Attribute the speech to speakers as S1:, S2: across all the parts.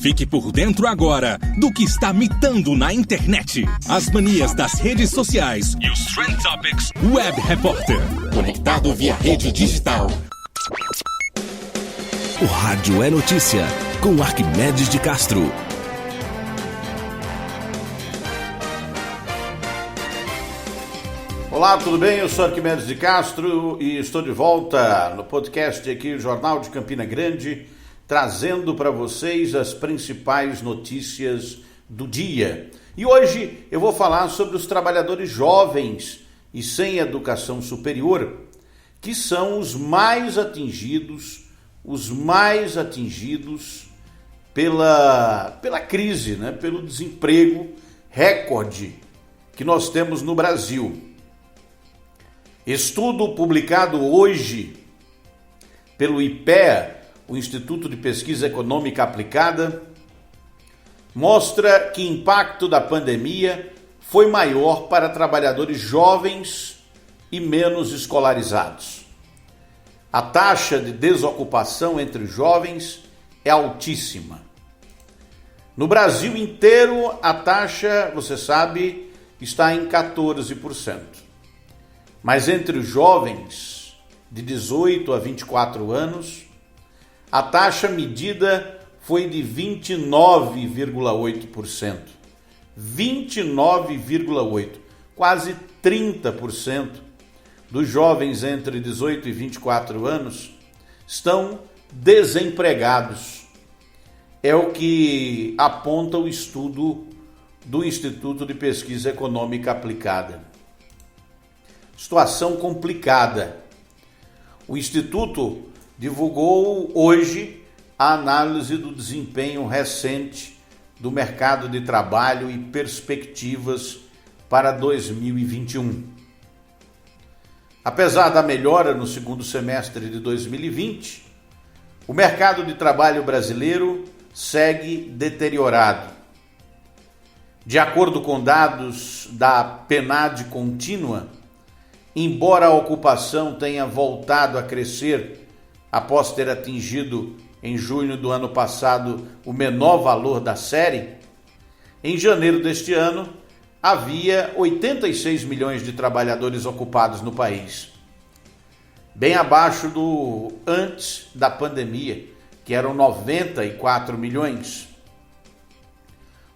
S1: Fique por dentro agora do que está mitando na internet. As manias das redes sociais e os Trend Topics Web Repórter.
S2: Conectado via rede digital.
S3: O Rádio é Notícia, com Arquimedes de Castro.
S4: Olá, tudo bem? Eu sou Arquimedes de Castro e estou de volta no podcast aqui, o Jornal de Campina Grande, trazendo para vocês as principais notícias do dia. E hoje eu vou falar sobre os trabalhadores jovens e sem educação superior, que são os mais atingidos pela crise, né? Pelo desemprego recorde que nós temos no Brasil. Estudo publicado hoje pelo IPEA, o Instituto de Pesquisa Econômica Aplicada, mostra que o impacto da pandemia foi maior para trabalhadores jovens e menos escolarizados. A taxa de desocupação entre jovens é altíssima. No Brasil inteiro, a taxa, você sabe, está em 14%. Mas entre os jovens de 18 a 24 anos, a taxa medida foi de 29,8%. 29,8%. Quase 30% dos jovens entre 18 e 24 anos estão desempregados. É o que aponta o estudo do Instituto de Pesquisa Econômica Aplicada. Situação complicada. O Instituto divulgou hoje a análise do desempenho recente do mercado de trabalho e perspectivas para 2021. Apesar da melhora no segundo semestre de 2020, o mercado de trabalho brasileiro segue deteriorado. De acordo com dados da PNAD contínua, embora a ocupação tenha voltado a crescer após ter atingido em junho do ano passado o menor valor da série, em janeiro deste ano havia 86 milhões de trabalhadores ocupados no país, bem abaixo do antes da pandemia, que eram 94 milhões.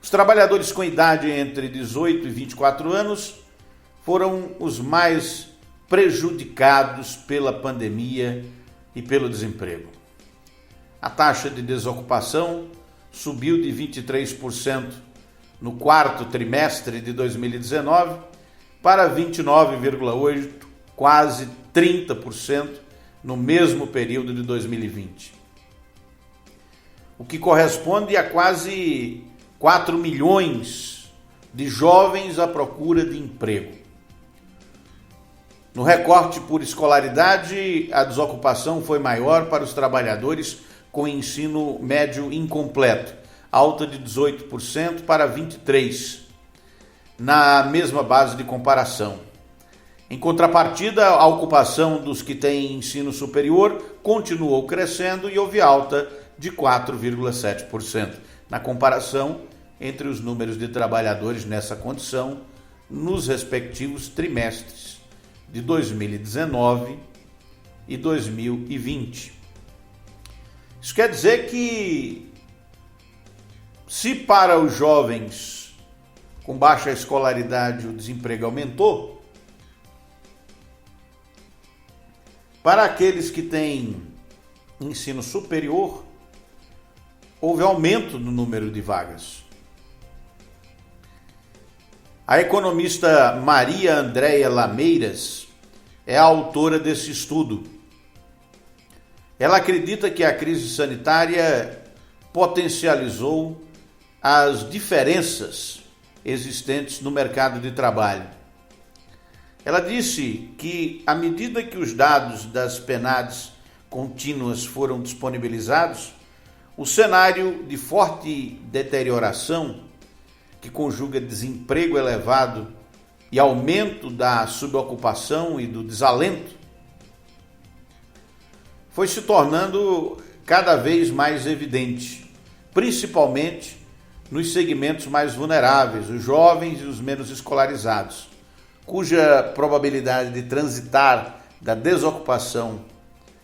S4: Os trabalhadores com idade entre 18 e 24 anos foram os mais prejudicados pela pandemia e pelo desemprego. A taxa de desocupação subiu de 23% no quarto trimestre de 2019 para 29,8%, quase 30% no mesmo período de 2020. O que corresponde a quase 4 milhões de jovens à procura de emprego. No recorte por escolaridade, a desocupação foi maior para os trabalhadores com ensino médio incompleto, alta de 18% para 23%, na mesma base de comparação. Em contrapartida, a ocupação dos que têm ensino superior continuou crescendo e houve alta de 4,7%, na comparação entre os números de trabalhadores nessa condição nos respectivos trimestres de 2019 e 2020. Isso quer dizer que, se para os jovens com baixa escolaridade o desemprego aumentou, para aqueles que têm ensino superior, houve aumento no número de vagas. A economista Maria Andréia Lameiras é a autora desse estudo. Ela acredita que a crise sanitária potencializou as diferenças existentes no mercado de trabalho. Ela disse que, à medida que os dados das PNADs contínuas foram disponibilizados, o cenário de forte deterioração, que conjuga desemprego elevado e aumento da subocupação e do desalento, foi se tornando cada vez mais evidente, principalmente nos segmentos mais vulneráveis, os jovens e os menos escolarizados, cuja probabilidade de transitar da desocupação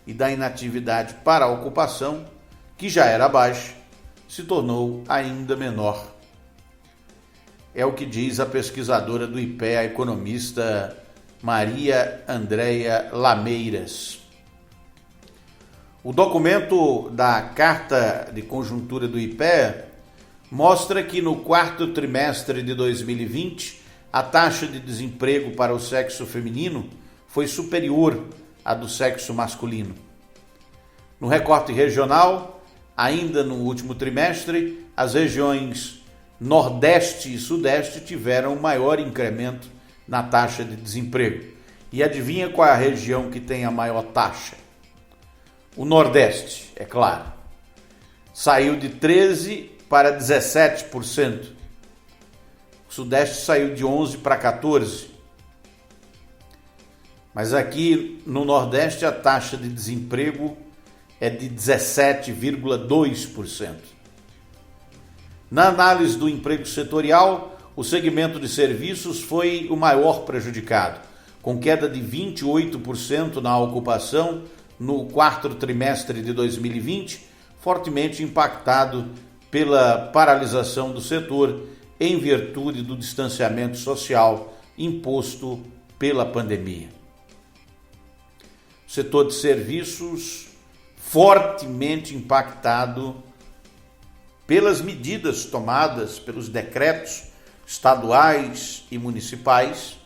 S4: e da inatividade para a ocupação, que já era baixa, se tornou ainda menor. É o que diz a pesquisadora do IPEA, a economista Maria Andréia Lameiras. O documento da Carta de Conjuntura do IPEA mostra que no quarto trimestre de 2020, a taxa de desemprego para o sexo feminino foi superior à do sexo masculino. No recorte regional, ainda no último trimestre, as regiões Nordeste e Sudeste tiveram maior incremento na taxa de desemprego. E adivinha qual é a região que tem a maior taxa? O Nordeste, é claro. Saiu de 13% para 17%. O Sudeste saiu de 11% para 14%. Mas aqui no Nordeste a taxa de desemprego é de 17,2%. Na análise do emprego setorial, o segmento de serviços foi o maior prejudicado, com queda de 28% na ocupação no quarto trimestre de 2020, fortemente impactado pela paralisação do setor em virtude do distanciamento social imposto pela pandemia. O setor de serviços fortemente impactado pelas medidas tomadas pelos decretos estaduais e municipais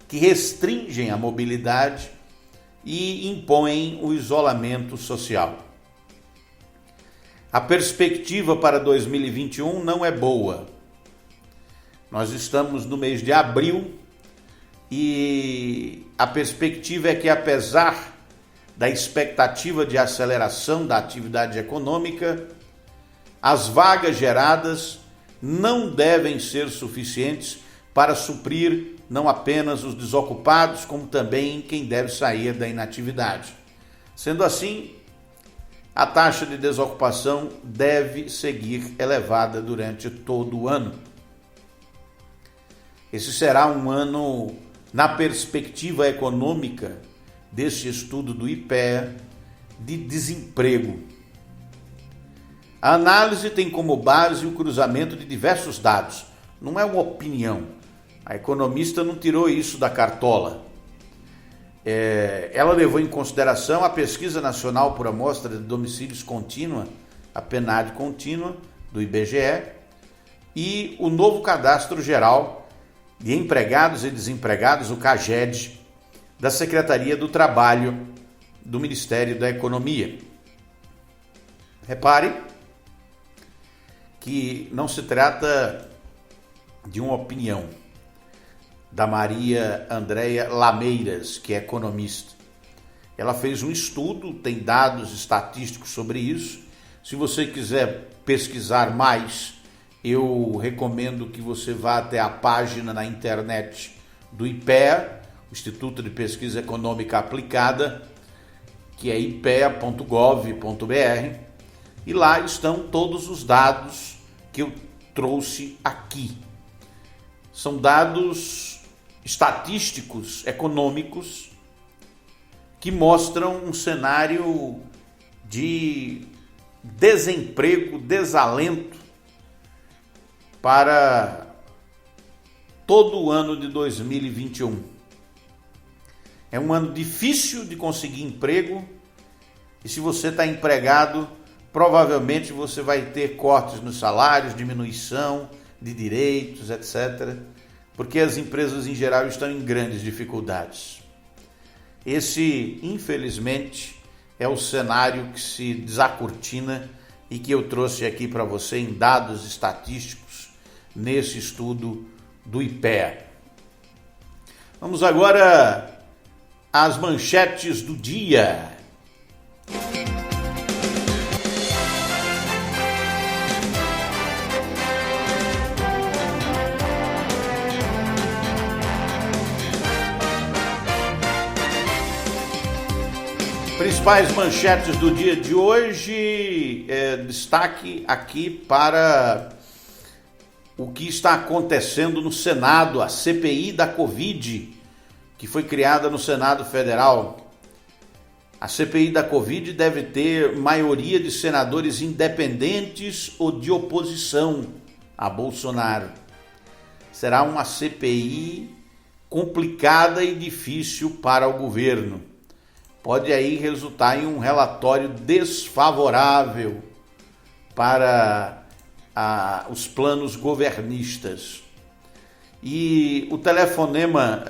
S4: que restringem a mobilidade e impõem o isolamento social. A perspectiva para 2021 não é boa. Nós estamos no mês de abril e a perspectiva é que, apesar da expectativa de aceleração da atividade econômica, as vagas geradas não devem ser suficientes para suprir não apenas os desocupados, como também quem deve sair da inatividade. Sendo assim, a taxa de desocupação deve seguir elevada durante todo o ano. Esse será um ano, na perspectiva econômica deste estudo do IPEA, de desemprego. A análise tem como base o cruzamento de diversos dados. Não é uma opinião. A economista não tirou isso da cartola. Ela levou em consideração a Pesquisa Nacional por Amostra de Domicílios Contínua, a PNAD contínua, do IBGE, e o novo Cadastro Geral de Empregados e Desempregados, o CAGED, da Secretaria do Trabalho do Ministério da Economia. Repare que não se trata de uma opinião da Maria Andréia Lameiras, que é economista. Ela fez um estudo, tem dados estatísticos sobre isso. Se você quiser pesquisar mais, eu recomendo que você vá até a página na internet do IPEA, o Instituto de Pesquisa Econômica Aplicada, que é ipea.gov.br, e lá estão todos os dados que eu trouxe aqui. São dados estatísticos, econômicos, que mostram um cenário de desemprego, desalento para todo o ano de 2021. É um ano difícil de conseguir emprego e, se você está empregado, provavelmente você vai ter cortes nos salários, diminuição de direitos, etc., porque as empresas em geral estão em grandes dificuldades. Esse, infelizmente, é o cenário que se desacortina e que eu trouxe aqui para você em dados estatísticos nesse estudo do IPEA. Vamos agora às manchetes do dia. principais manchetes do dia de hoje, destaque aqui para o que está acontecendo no Senado, a CPI da Covid, que foi criada no Senado Federal. A CPI da Covid deve ter maioria de senadores independentes ou de oposição a Bolsonaro. Será uma CPI complicada e difícil para o governo. Pode aí resultar em um relatório desfavorável para os planos governistas. E o telefonema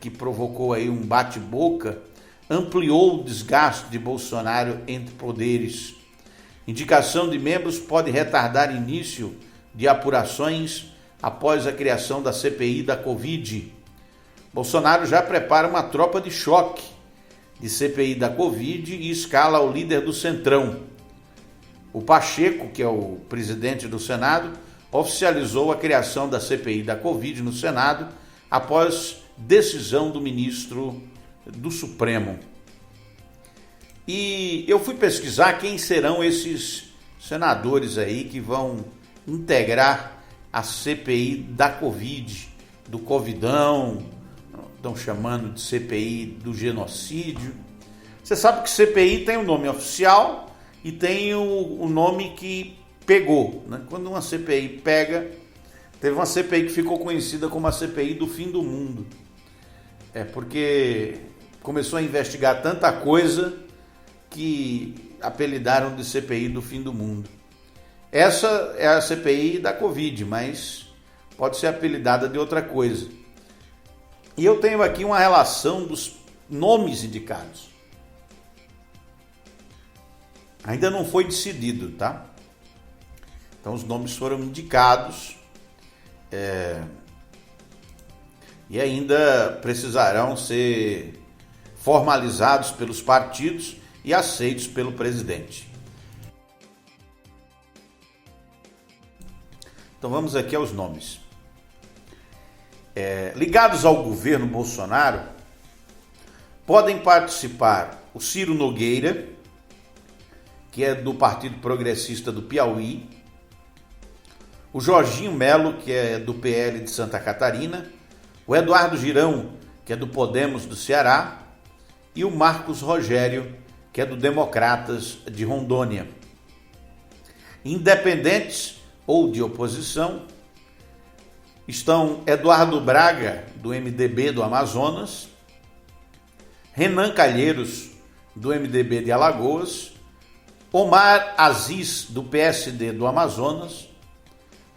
S4: que provocou aí um bate-boca ampliou o desgaste de Bolsonaro entre poderes. Indicação de membros pode retardar início de apurações após a criação da CPI da Covid. Bolsonaro já prepara uma tropa de choque de CPI da Covid e escala o líder do Centrão. O Pacheco, que é o presidente do Senado, oficializou a criação da CPI da Covid no Senado após decisão do ministro do Supremo. E eu fui pesquisar quem serão esses senadores aí que vão integrar a CPI da Covid, do Covidão, estão chamando de CPI do genocídio. Você sabe que CPI tem um nome oficial e tem o nome que pegou, né? Quando uma CPI pega, teve uma CPI que ficou conhecida como a CPI do fim do mundo. Porque começou a investigar tanta coisa que apelidaram de CPI do fim do mundo. Essa é a CPI da Covid, mas pode ser apelidada de outra coisa. E eu tenho aqui uma relação dos nomes indicados. Ainda não foi decidido, tá? Então os nomes foram indicados e ainda precisarão ser formalizados pelos partidos e aceitos pelo presidente. Então vamos aqui aos nomes. Ligados ao governo Bolsonaro, podem participar o Ciro Nogueira, que é do Partido Progressista do Piauí, o Jorginho Melo, que é do PL de Santa Catarina, o Eduardo Girão, que é do Podemos do Ceará, e o Marcos Rogério, que é do Democratas de Rondônia. Independentes ou de oposição estão Eduardo Braga, do MDB do Amazonas, Renan Calheiros, do MDB de Alagoas, Omar Aziz, do PSD do Amazonas,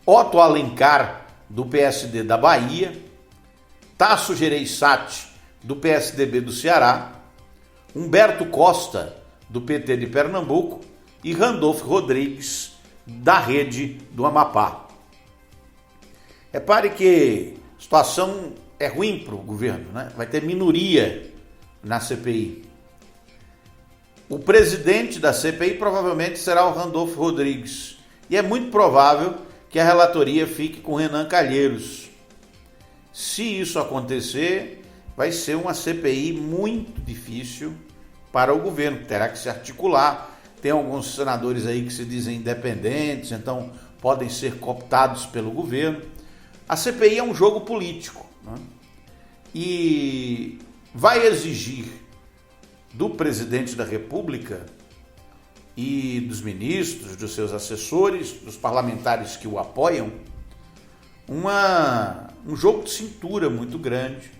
S4: Otto Alencar, do PSD da Bahia, Tasso Gereissati, do PSDB do Ceará, Humberto Costa, do PT de Pernambuco, e Randolfo Rodrigues, da Rede do Amapá. Repare que a situação é ruim para o governo, né? Vai ter minoria na CPI. O presidente da CPI provavelmente será o Randolfo Rodrigues. E é muito provável que a relatoria fique com Renan Calheiros. Se isso acontecer, vai ser uma CPI muito difícil para o governo. Terá que se articular. Tem alguns senadores aí que se dizem independentes, então podem ser cooptados pelo governo. A CPI é um jogo político, né? E vai exigir do presidente da República e dos ministros, dos seus assessores, dos parlamentares que o apoiam, um jogo de cintura muito grande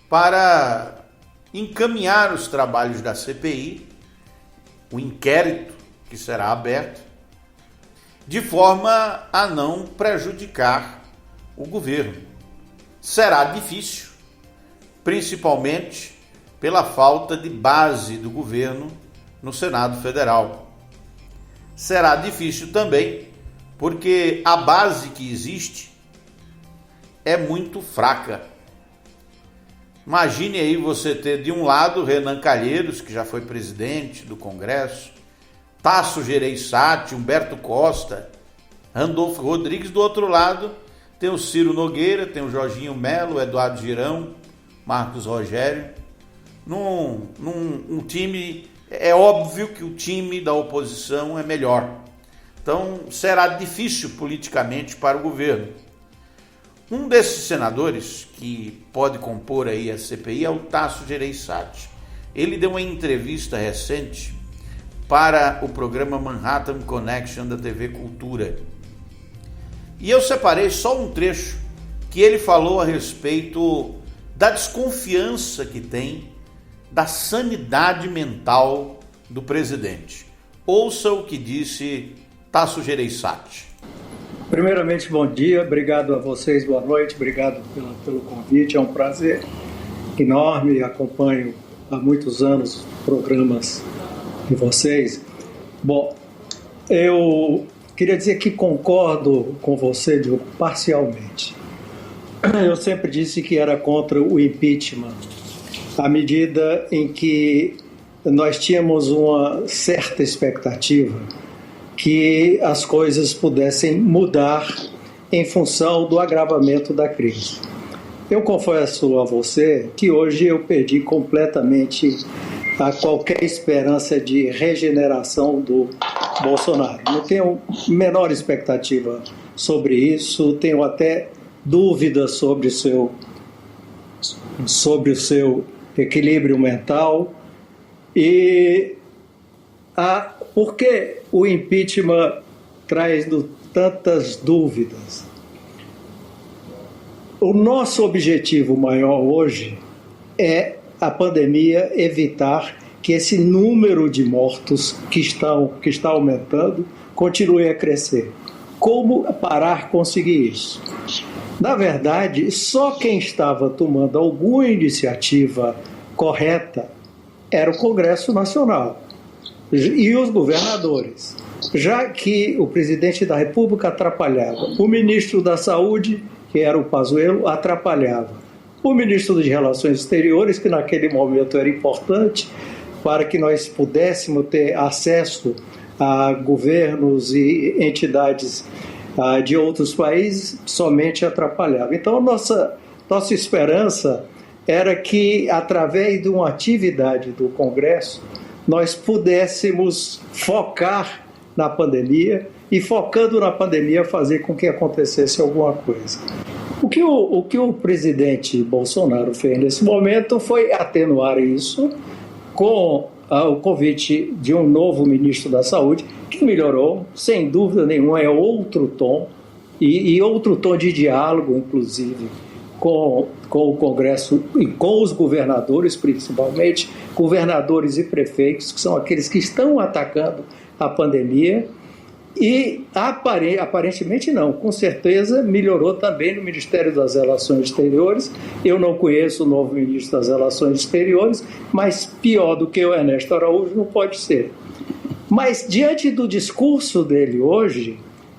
S4: para encaminhar os trabalhos da CPI, o inquérito que será aberto, de forma a não prejudicar o governo. Será difícil, principalmente pela falta de base do governo no Senado Federal. Será difícil também porque a base que existe é muito fraca. Imagine aí você ter de um lado Renan Calheiros, que já foi presidente do Congresso, Tasso Gereissati, Humberto Costa, Randolfo Rodrigues, do outro lado tem o Ciro Nogueira, tem o Jorginho Melo, Eduardo Girão, Marcos Rogério, num time é óbvio que o time da oposição é melhor. Então será difícil politicamente para o governo. Um desses senadores que pode compor aí a CPI é o Tasso Gereissati. Ele deu uma entrevista recente para o programa Manhattan Connection da TV Cultura. E eu separei só um trecho que ele falou a respeito da desconfiança que tem da sanidade mental do presidente. Ouça o que disse Tasso Gereissati.
S5: Primeiramente, bom dia, obrigado a vocês, boa noite, obrigado pelo convite, é um prazer enorme, acompanho há muitos anos programas de vocês. Bom, eu queria dizer que concordo com você, Diogo, parcialmente. Eu sempre disse que era contra o impeachment, à medida em que nós tínhamos uma certa expectativa que as coisas pudessem mudar em função do agravamento da crise. Eu confesso a você que hoje eu perdi completamente a qualquer esperança de regeneração do Bolsonaro. Não tenho a menor expectativa sobre isso, tenho até dúvidas sobre o seu equilíbrio mental. E por que o impeachment traz tantas dúvidas? O nosso objetivo maior hoje é a pandemia evitar que esse número de mortos que está aumentando continue a crescer. Como parar conseguir isso? Na verdade, só quem estava tomando alguma iniciativa correta era o Congresso Nacional e os governadores, já que o presidente da República atrapalhava, o ministro da Saúde, que era o Pazuello, atrapalhava, o ministro das Relações Exteriores, que naquele momento era importante para que nós pudéssemos ter acesso a governos e entidades de outros países, somente atrapalhava. Então, nossa esperança era que, através de uma atividade do Congresso, nós pudéssemos focar na pandemia e, focando na pandemia, fazer com que acontecesse alguma coisa. O que o presidente Bolsonaro fez nesse momento foi atenuar isso com o convite de um novo ministro da Saúde, que melhorou, sem dúvida nenhuma, é outro tom, e outro tom de diálogo, inclusive, com o Congresso e com os governadores, principalmente, governadores e prefeitos, que são aqueles que estão atacando a pandemia, e aparentemente não, com certeza melhorou também no Ministério das Relações Exteriores. Eu não conheço o novo ministro das Relações Exteriores, mas pior do que o Ernesto Araújo não pode ser. Mas diante do discurso dele hoje,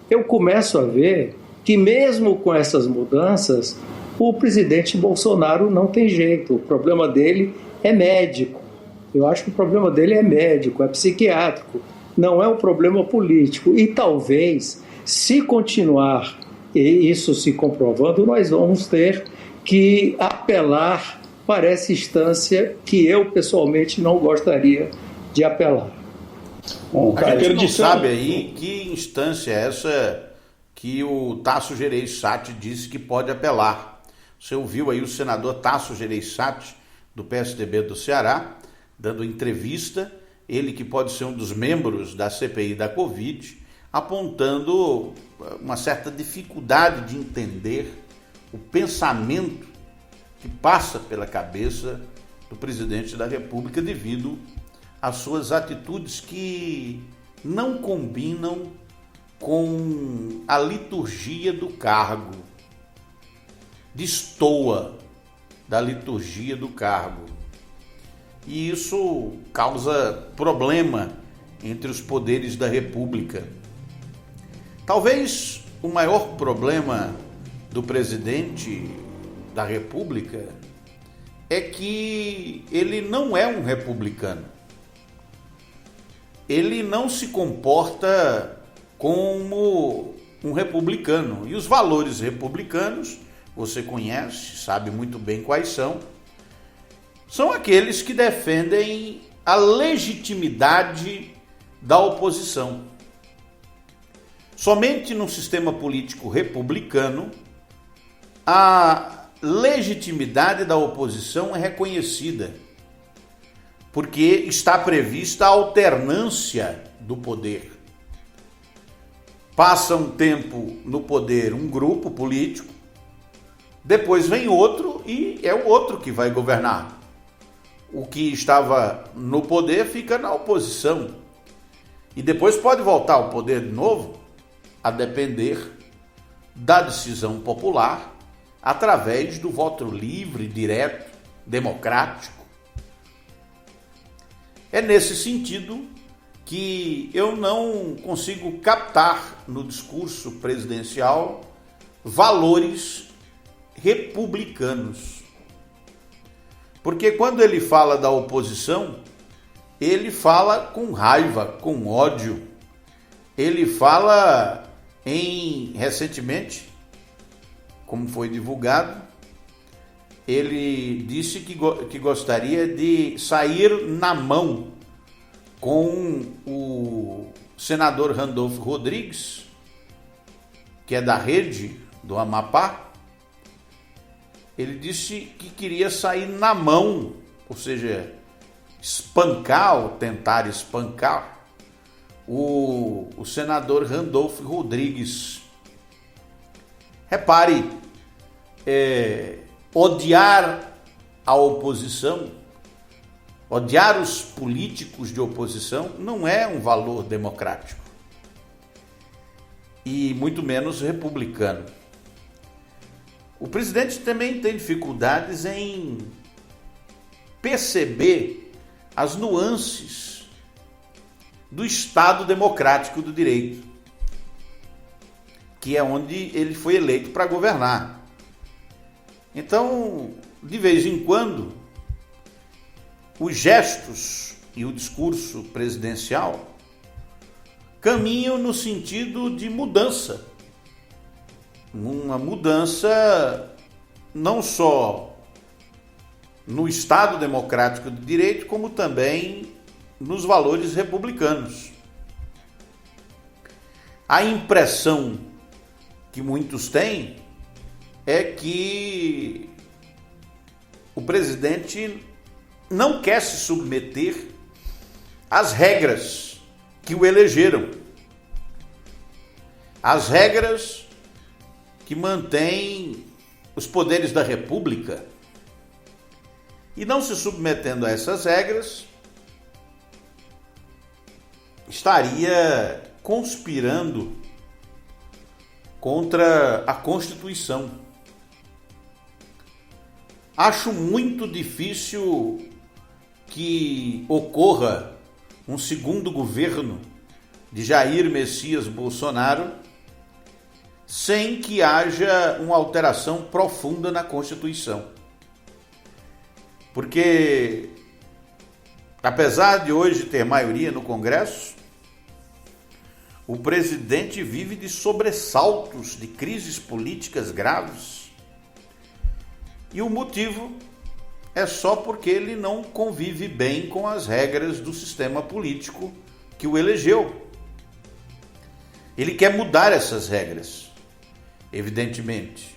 S5: eu começo a ver que mesmo com essas mudanças, o presidente Bolsonaro não tem jeito, o problema dele é médico. Eu acho que o problema dele é médico, é psiquiátrico, não é um problema político. E talvez, se continuar isso se comprovando, nós vamos ter que apelar para essa instância que eu, pessoalmente, não gostaria de apelar.
S4: Bom, a gente não sabe aí que instância é essa que o Tasso Gereissati disse que pode apelar. Você ouviu aí o senador Tasso Gereissati, do PSDB do Ceará, dando entrevista, ele que pode ser um dos membros da CPI da Covid, apontando uma certa dificuldade de entender o pensamento que passa pela cabeça do presidente da República devido às suas atitudes que não combinam com a liturgia do cargo, destoa da liturgia do cargo. E isso causa problema entre os poderes da República. Talvez o maior problema do presidente da República é que ele não é um republicano. Ele não se comporta como um republicano. E os valores republicanos, você conhece, sabe muito bem quais são aqueles que defendem a legitimidade da oposição. Somente no sistema político republicano a legitimidade da oposição é reconhecida, porque está prevista a alternância do poder. Passa um tempo no poder um grupo político, depois vem outro e é o outro que vai governar. O que estava no poder fica na oposição e depois pode voltar ao poder de novo, a depender da decisão popular através do voto livre, direto, democrático. É nesse sentido que eu não consigo captar no discurso presidencial valores republicanos. Porque quando ele fala da oposição, ele fala com raiva, com ódio. Ele fala recentemente, como foi divulgado, ele disse que gostaria de sair na mão com o senador Randolfo Rodrigues, que é da Rede do Amapá. Ele disse que queria sair na mão, ou seja, espancar ou tentar espancar o senador Randolfo Rodrigues. Repare, odiar a oposição, odiar os políticos de oposição não é um valor democrático e muito menos republicano. O presidente também tem dificuldades em perceber as nuances do Estado democrático do direito, que é onde ele foi eleito para governar. Então, de vez em quando, os gestos e o discurso presidencial caminham no sentido de mudança. Uma mudança não só no Estado democrático do direito, como também nos valores republicanos. A impressão que muitos têm é que o presidente não quer se submeter às regras que o elegeram, às regras que mantêm os poderes da República. E não se submetendo a essas regras, estaria conspirando contra a Constituição. Acho muito difícil que ocorra um segundo governo de Jair Messias Bolsonaro sem que haja uma alteração profunda na Constituição. Porque, apesar de hoje ter maioria no Congresso, o presidente vive de sobressaltos, de crises políticas graves. E o motivo é só porque ele não convive bem com as regras do sistema político que o elegeu. Ele quer mudar essas regras, evidentemente,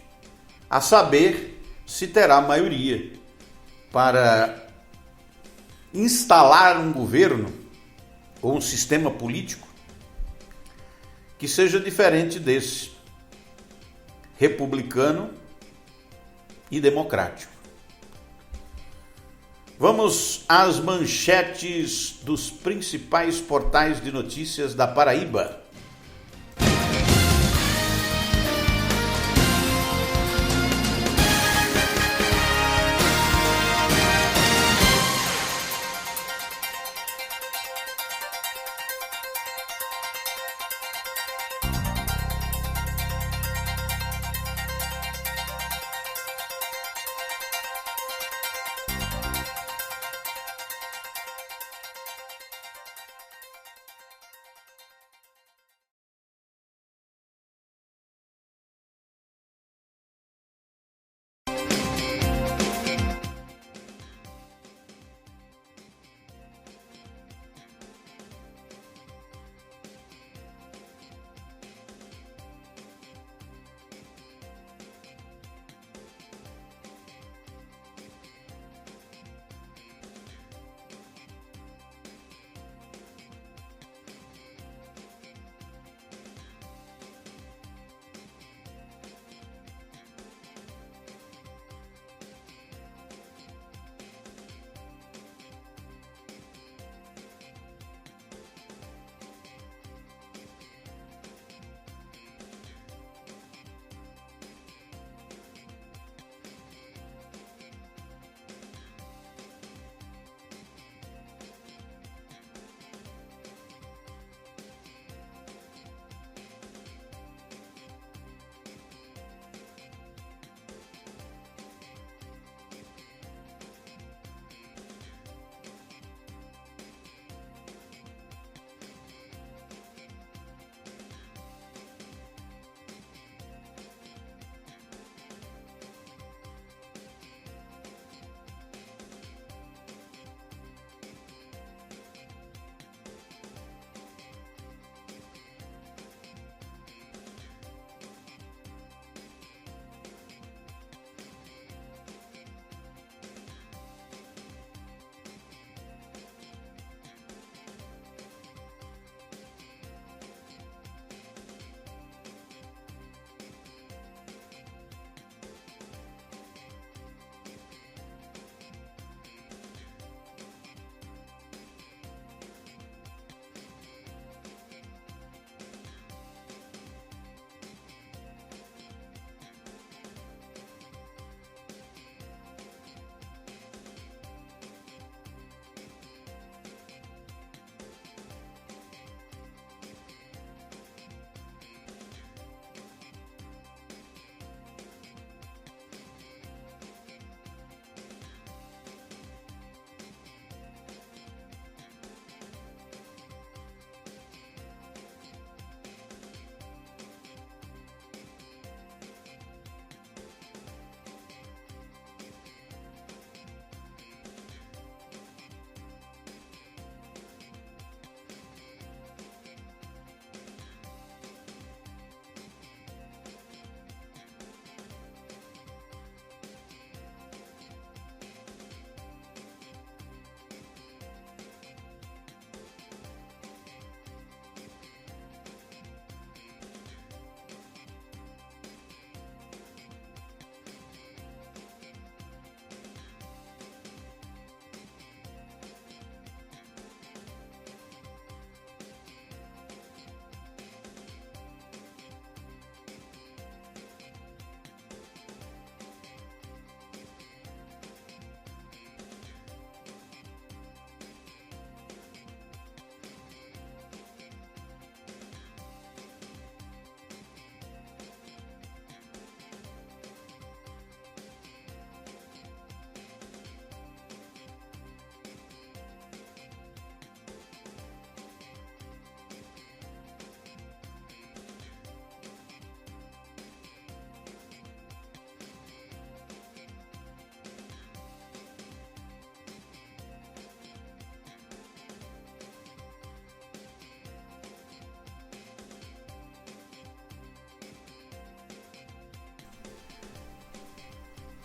S4: a saber se terá maioria para instalar um governo ou um sistema político que seja diferente desse, republicano e democrático. Vamos às manchetes dos principais portais de notícias da Paraíba.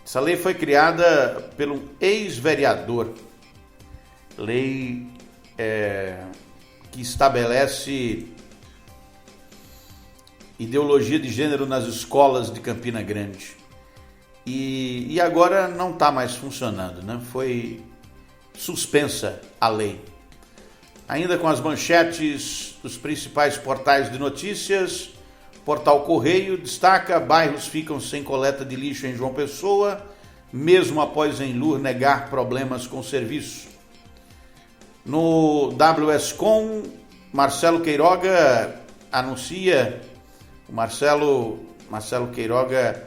S4: Essa lei foi criada pelo ex-vereador, lei que estabelece ideologia de gênero nas escolas de Campina Grande. E agora não está mais funcionando, né? Foi suspensa a lei. Ainda com as manchetes dos principais portais de notícias, Portal Correio destaca: bairros ficam sem coleta de lixo em João Pessoa, mesmo após Enlur negar problemas com o serviço. No WSCom, Marcelo Queiroga anuncia, o Marcelo Queiroga,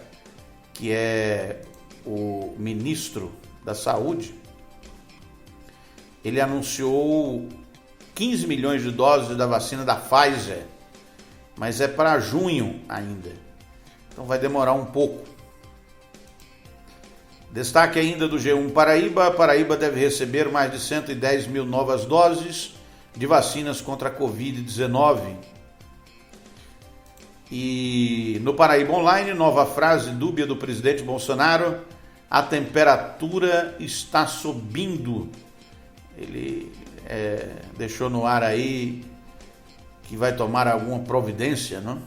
S4: que é o ministro da Saúde, ele anunciou 15 milhões de doses da vacina da Pfizer, mas é para junho ainda, então vai demorar um pouco. Destaque ainda do G1 Paraíba: Paraíba deve receber mais de 110 mil novas doses de vacinas contra a Covid-19. E no Paraíba Online, nova frase dúbia do presidente Bolsonaro: a temperatura está subindo. Ele deixou no ar aí que vai tomar alguma providência, não?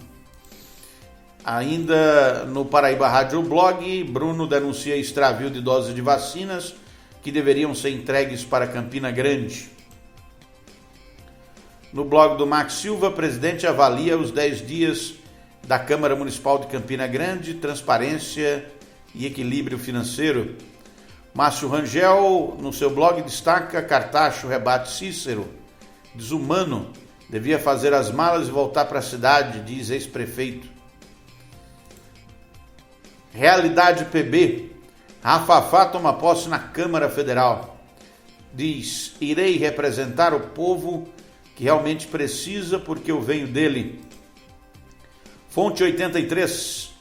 S4: Ainda no Paraíba Rádio Blog, Bruno denuncia extravio de doses de vacinas que deveriam ser entregues para Campina Grande. No blog do Max Silva, presidente avalia os 10 dias da Câmara Municipal de Campina Grande, transparência e equilíbrio financeiro. Márcio Rangel, no seu blog, destaca: Cartacho rebate Cícero, desumano, devia fazer as malas e voltar para a cidade, diz ex-prefeito. Realidade PB, Rafafá toma posse na Câmara Federal. Diz: irei representar o povo que realmente precisa, porque eu venho dele. Fonte 83,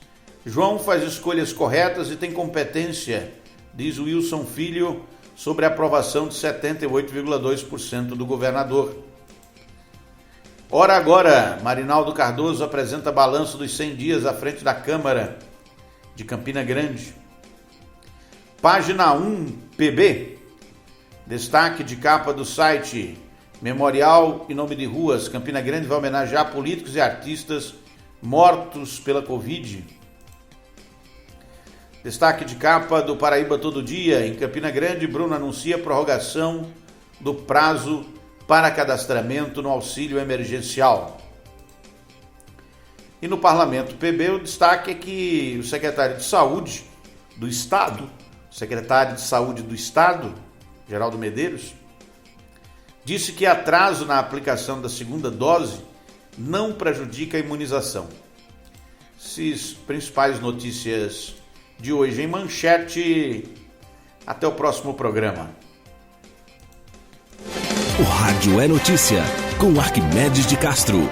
S4: João faz escolhas corretas e tem competência, diz Wilson Filho sobre a aprovação de 78,2% do governador. Ora agora, Marinaldo Cardoso apresenta balanço dos 100 dias à frente da Câmara de Campina Grande. Página 1 PB, destaque de capa do site: Memorial e nome de ruas. Campina Grande vai homenagear políticos e artistas mortos pela Covid. Destaque de capa do Paraíba Todo Dia: em Campina Grande, Bruno anuncia prorrogação do prazo para cadastramento no auxílio emergencial. E no Parlamento PB, o destaque é que o secretário de Saúde do Estado, Geraldo Medeiros, disse que atraso na aplicação da segunda dose não prejudica a imunização. Essas principais notícias de hoje em manchete. Até o próximo programa.
S3: O Rádio é Notícia, com Arquimedes de Castro.